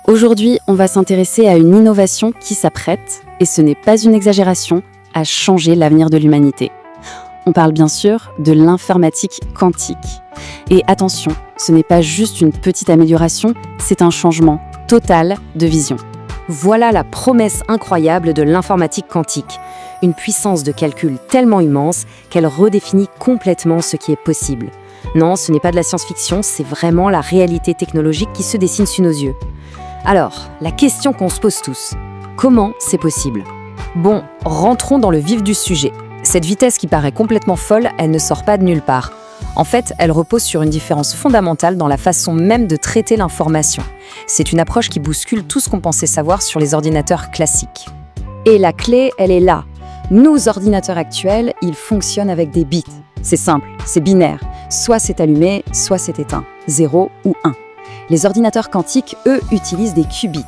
Aujourd'hui, on va s'intéresser à une innovation qui s'apprête, et ce n'est pas une exagération, à changer l'avenir de l'humanité. On parle bien sûr de l'informatique quantique. Et attention, ce n'est pas juste une petite amélioration, c'est un changement total de vision. Voilà la promesse incroyable de l'informatique quantique, une puissance de calcul tellement immense qu'elle redéfinit complètement ce qui est possible. Non, ce n'est pas de la science-fiction, c'est vraiment la réalité technologique qui se dessine sous nos yeux. Alors, la question qu'on se pose tous, comment c'est possible ? Bon, rentrons dans le vif du sujet. Cette vitesse qui paraît complètement folle, elle ne sort pas de nulle part. En fait, elle repose sur une différence fondamentale dans la façon même de traiter l'information. C'est une approche qui bouscule tout ce qu'on pensait savoir sur les ordinateurs classiques. Et la clé, elle est là. Nos ordinateurs actuels, ils fonctionnent avec des bits. C'est simple, c'est binaire. Soit c'est allumé, soit c'est éteint. 0 ou 1. Les ordinateurs quantiques, eux, utilisent des qubits.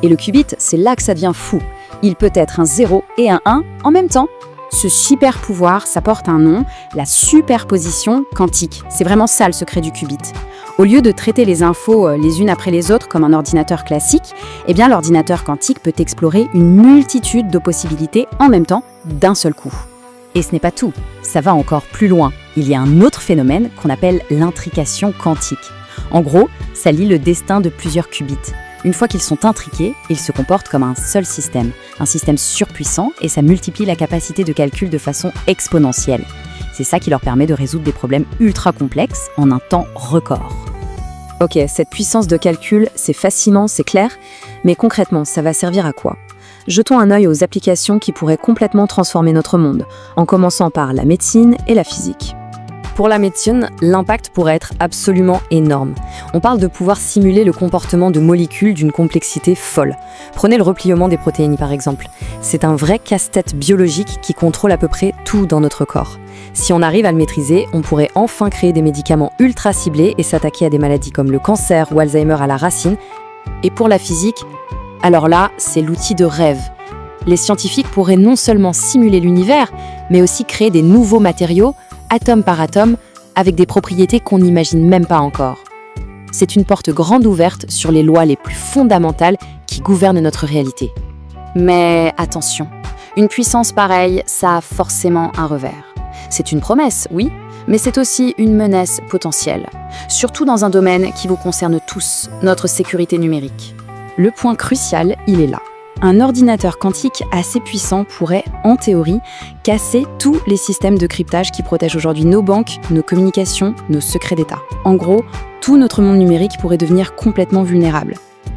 Et le qubit, c'est là que ça devient fou. Il peut être un 0 et un 1 en même temps. Ce super pouvoir, ça porte un nom, la superposition quantique. C'est vraiment ça le secret du qubit. Au lieu de traiter les infos les unes après les autres comme un ordinateur classique, eh bien l'ordinateur quantique peut explorer une multitude de possibilités en même temps, d'un seul coup. Et ce n'est pas tout, ça va encore plus loin. Il y a un autre phénomène qu'on appelle l'intrication quantique. En gros, ça lie le destin de plusieurs qubits. Une fois qu'ils sont intriqués, ils se comportent comme un seul système, un système surpuissant, et ça multiplie la capacité de calcul de façon exponentielle. C'est ça qui leur permet de résoudre des problèmes ultra complexes en un temps record. Ok, cette puissance de calcul, c'est fascinant, c'est clair, mais concrètement, ça va servir à quoi ? Jetons un œil aux applications qui pourraient complètement transformer notre monde, en commençant par la médecine et la physique. Pour la médecine, l'impact pourrait être absolument énorme. On parle de pouvoir simuler le comportement de molécules d'une complexité folle. Prenez le repliement des protéines par exemple. C'est un vrai casse-tête biologique qui contrôle à peu près tout dans notre corps. Si on arrive à le maîtriser, on pourrait enfin créer des médicaments ultra ciblés et s'attaquer à des maladies comme le cancer ou Alzheimer à la racine. Et pour la physique, alors là, c'est l'outil de rêve. Les scientifiques pourraient non seulement simuler l'univers, mais aussi créer des nouveaux matériaux, atome par atome, avec des propriétés qu'on n'imagine même pas encore. C'est une porte grande ouverte sur les lois les plus fondamentales qui gouvernent notre réalité. Mais attention, une puissance pareille, ça a forcément un revers. C'est une promesse, oui, mais c'est aussi une menace potentielle, surtout dans un domaine qui vous concerne tous, notre sécurité numérique. Le point crucial, il est là. Un ordinateur quantique assez puissant pourrait, en théorie, casser tous les systèmes de cryptage qui protègent aujourd'hui nos banques, nos communications, nos secrets d'État. En gros, tout notre monde numérique pourrait devenir complètement vulnérable.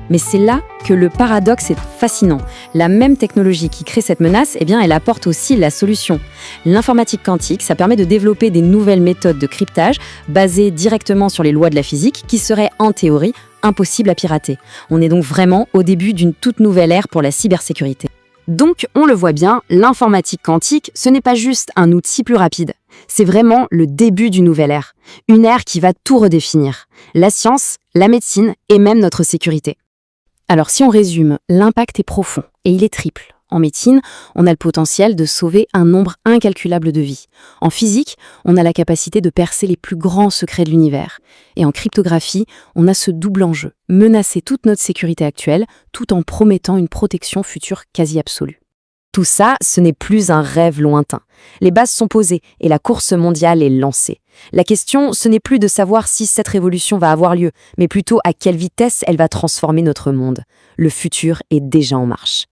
Mais c'est là que le paradoxe est fascinant. La même technologie qui crée cette menace, eh bien, elle apporte aussi la solution. L'informatique quantique, ça permet de développer des nouvelles méthodes de cryptage basées directement sur les lois de la physique qui seraient, en théorie, impossible à pirater. On est donc vraiment au début d'une toute nouvelle ère pour la cybersécurité. Donc, on le voit bien, l'informatique quantique, ce n'est pas juste un outil plus rapide. C'est vraiment le début d'une nouvelle ère. Une ère qui va tout redéfinir. La science, la médecine et même notre sécurité. Alors, si on résume, l'impact est profond et il est triple. En médecine, on a le potentiel de sauver un nombre incalculable de vies. En physique, on a la capacité de percer les plus grands secrets de l'univers. Et en cryptographie, on a ce double enjeu, menacer toute notre sécurité actuelle tout en promettant une protection future quasi absolue. Tout ça, ce n'est plus un rêve lointain. Les bases sont posées et la course mondiale est lancée. La question, ce n'est plus de savoir si cette révolution va avoir lieu, mais plutôt à quelle vitesse elle va transformer notre monde. Le futur est déjà en marche.